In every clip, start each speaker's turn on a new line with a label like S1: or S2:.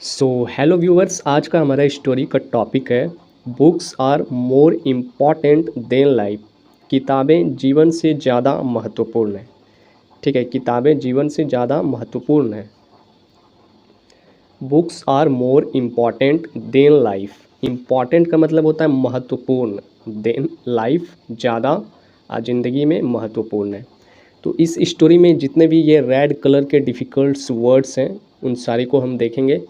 S1: Hello viewers, आज का हमारा स्टोरी का टॉपिक है books are more important than life. किताबें जीवन से ज़्यादा महत्वपूर्ण है। ठीक है, किताबें जीवन से ज़्यादा महत्वपूर्ण है। Books are more important than life. Important का मतलब होता है महत्वपूर्ण, देन लाइफ ज़्यादा ज़िंदगी में महत्वपूर्ण है। तो इस स्टोरी में जितने भी ये रेड कलर के डिफ़िकल्ट वर्ड्स हैं उन सारे को हम देखेंगे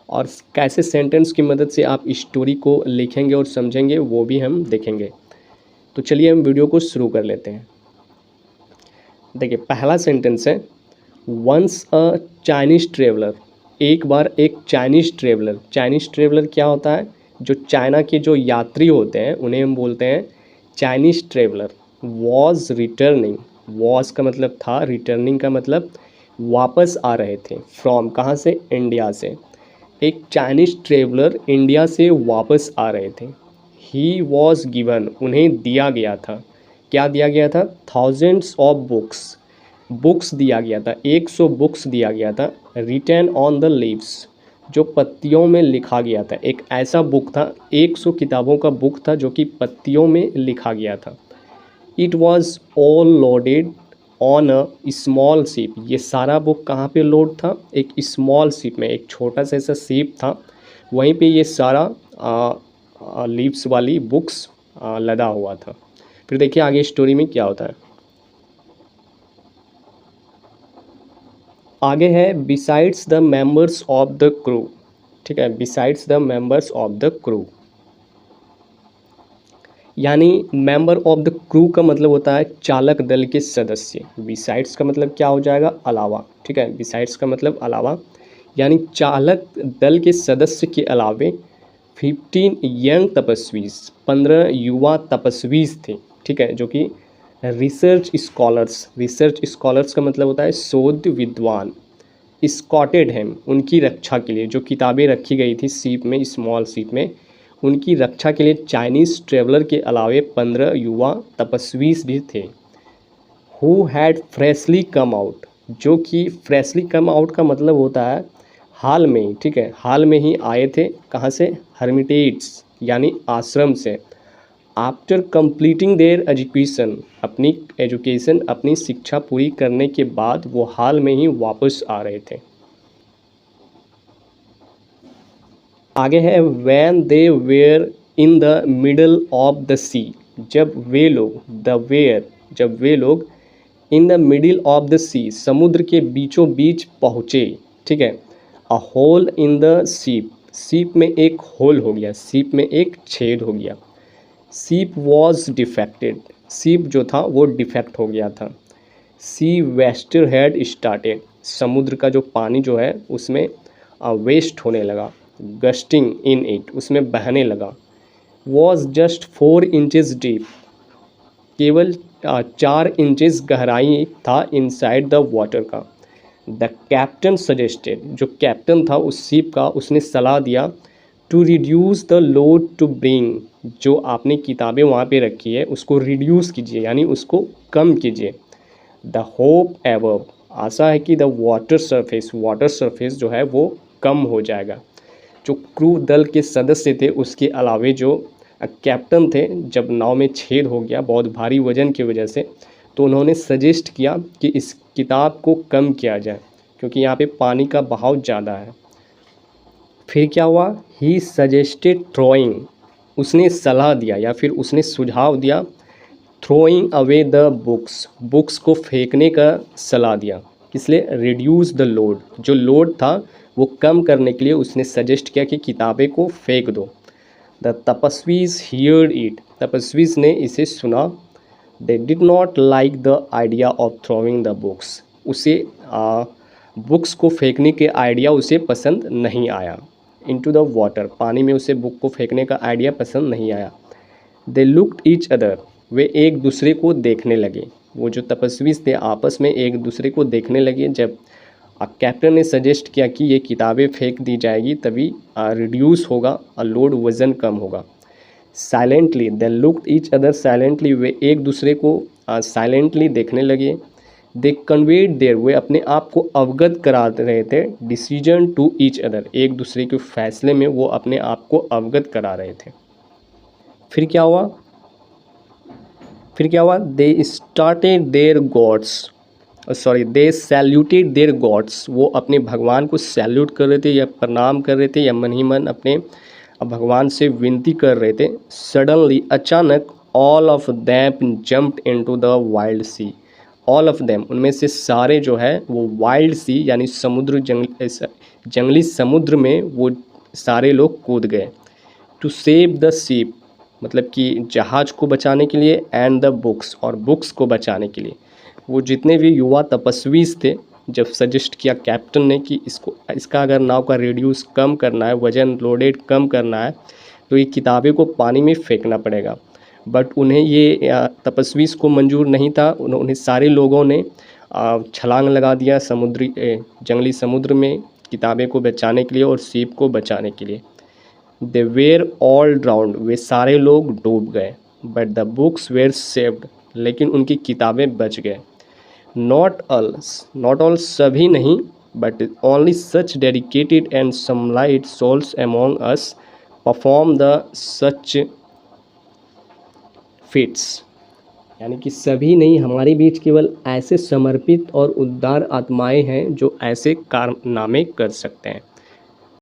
S1: और कैसे सेंटेंस की मदद से आप स्टोरी को लिखेंगे और समझेंगे वो भी हम देखेंगे। तो चलिए हम वीडियो को शुरू कर लेते हैं। देखिए, पहला सेंटेंस है वंस अ चाइनीज़ ट्रेवलर। एक बार एक चाइनीज़ ट्रेवलर। चाइनीज़ ट्रेवलर क्या होता है? जो चाइना के जो यात्री होते हैं उन्हें हम बोलते हैं Chinese traveller. Was returning. Was का मतलब था, रिटर्निंग का मतलब वापस आ रहे थे। फ्रॉम कहाँ से? इंडिया से। एक चाइनीज़ ट्रेवलर इंडिया से वापस आ रहे थे। ही वॉज गिवन, उन्हें दिया गया था। क्या दिया गया था? Thousands of books. बुक्स दिया गया था, 100 बुक्स दिया गया था। रिटन ऑन द लीव्स, जो पत्तियों में लिखा गया था। एक ऐसा बुक था, 100 किताबों का बुक था जो कि पत्तियों में लिखा गया था। It was all loaded on a small ship. ये सारा बुक कहाँ पे लोड था? एक स्मॉल शिप में, एक छोटा सा ऐसा शिप था, वहीं पे ये सारा लीव्स वाली बुक्स लदा हुआ था। फिर देखिए आगे स्टोरी में क्या होता है। आगे है besides the members of the crew. ठीक है, besides the members of the crew, यानी मेंबर ऑफ द क्रू का मतलब होता है चालक दल के सदस्य। बिसाइड्स का मतलब क्या हो जाएगा? अलावा। ठीक है, बिसाइड्स का मतलब अलावा, यानी चालक दल के सदस्य के अलावे 15 यंग तपस्वीज, 15 युवा तपस्वीज थे। ठीक है, जो कि रिसर्च स्कॉलर्स। रिसर्च स्कॉलर्स का मतलब होता है शोध विद्वान। स्कॉटेड हेम, उनकी रक्षा के लिए जो किताबें रखी गई थी सीप में, स्मॉल सीप में, उनकी रक्षा के लिए चाइनीज़ ट्रेवलर के अलावे 15 युवा तपस्वी भी थे। Who had freshly come out, जो कि फ्रेशली कम आउट का मतलब होता है हाल में ही। ठीक है, हाल में ही आए थे। कहाँ से? हर्मिटेट्स, यानी आश्रम से। आफ्टर कंप्लीटिंग देयर एजुकेशन, अपनी एजुकेशन, अपनी शिक्षा पूरी करने के बाद वो हाल में ही वापस आ रहे थे। आगे है when they were in the middle of the sea. जब वे लोग, द वेयर, जब वे लोग in the middle of the sea, समुद्र के बीचों बीच पहुँचे। ठीक है, a whole in the ship, सीप में एक होल हो गया, सीप में एक छेद हो गया। सीप वॉज डिफेक्टेड, सीप जो था वो डिफेक्ट हो गया था। सी वेस्टर हैड स्टार्टेड, समुद्र का जो पानी जो है उसमें वेस्ट होने लगा। गस्टिंग इन इट, उसमें बहने लगा। वॉज जस्ट 4 इंचेस डीप, केवल 4 इंचेस गहराई था इनसाइड द वाटर का। द कैप्टन सजेस्टेड, जो कैप्टन था उस शिप का, उसने सलाह दिया to reduce the load to bring, जो आपने किताबें वहाँ पे रखी है उसको रिड्यूस कीजिए, यानी उसको कम कीजिए। द होप एवब, आशा है कि the water surface, water surface जो है वो कम हो जाएगा। जो क्रू दल के सदस्य थे उसके अलावे जो कैप्टन थे, जब नाव में छेद हो गया बहुत भारी वजन की वजह से, तो उन्होंने सजेस्ट किया कि इस किताब को कम किया जाए क्योंकि यहाँ पे पानी का बहाव ज़्यादा है। फिर क्या हुआ? ही सजेस्टेड थ्रोइंग, उसने सलाह दिया या फिर उसने सुझाव दिया throwing away the books, books को फेंकने का सलाह दिया। इसलिए रिड्यूस द लोड, जो लोड था वो कम करने के लिए उसने सजेस्ट किया कि किताबें को फेंक दो। द तपस्वीज हियर्ड इट, तपस्वीज ने इसे सुना। They did not like the idea of throwing the books, उसे बुक्स को फेंकने के आइडिया उसे पसंद नहीं आया। इनटू द वाटर, पानी में उसे बुक को फेंकने का आइडिया पसंद नहीं आया। दे लुक्ड ईच अदर, वे एक दूसरे को देखने लगे। वो जो तपस्वी थे आपस में एक दूसरे को देखने लगे। जब कैप्टन ने सजेस्ट किया कि ये किताबें फेंक दी जाएगी तभी रिड्यूस होगा और लोड, वज़न कम होगा। Silently they looked each other silently, वे एक दूसरे को साइलेंटली देखने लगे। दे कन्वेड देयर, वे अपने आप को अवगत करा रहे थे, डिसीजन टू ईच अदर, एक दूसरे के फैसले में वो अपने आप को अवगत करा रहे थे। फिर क्या हुआ, they started their gods, they saluted their gods, वो अपने भगवान को सैल्यूट कर रहे थे या प्रणाम कर रहे थे या मन ही मन अपने भगवान से विनती कर रहे थे। सडनली, अचानक, all of them jumped into the wild sea, all of them, उनमें से सारे जो है वो वाइल्ड सी यानी समुद्र, जंगली समुद्र में वो सारे लोग कूद गए। टू सेव द शिप, मतलब कि जहाज़ को बचाने के लिए, एंड द बुक्स, और बुक्स को बचाने के लिए। वो जितने भी युवा तपस्वी थे, जब सजेस्ट किया कैप्टन ने कि इसका अगर नाव का रेडियस कम करना है, वज़न लोडेड कम करना है, तो ये किताबें को पानी में फेंकना पड़ेगा। बट उन्हें ये तपस्वी को मंजूर नहीं था। उन्हें सारे लोगों ने छलांग लगा दिया जंगली समुद्र में किताबें को बचाने के लिए और शिप को बचाने के लिए। दे वेर ऑल ड्राउंड, वे सारे लोग डूब गए। But the books were saved, लेकिन उनकी किताबें बच गए। नॉट ऑल, सभी नहीं, but only such dedicated and some light souls among us perform the such feats, यानी कि सभी नहीं, हमारे बीच केवल ऐसे समर्पित और उदार आत्माएं हैं जो ऐसे कारनामे कर सकते हैं।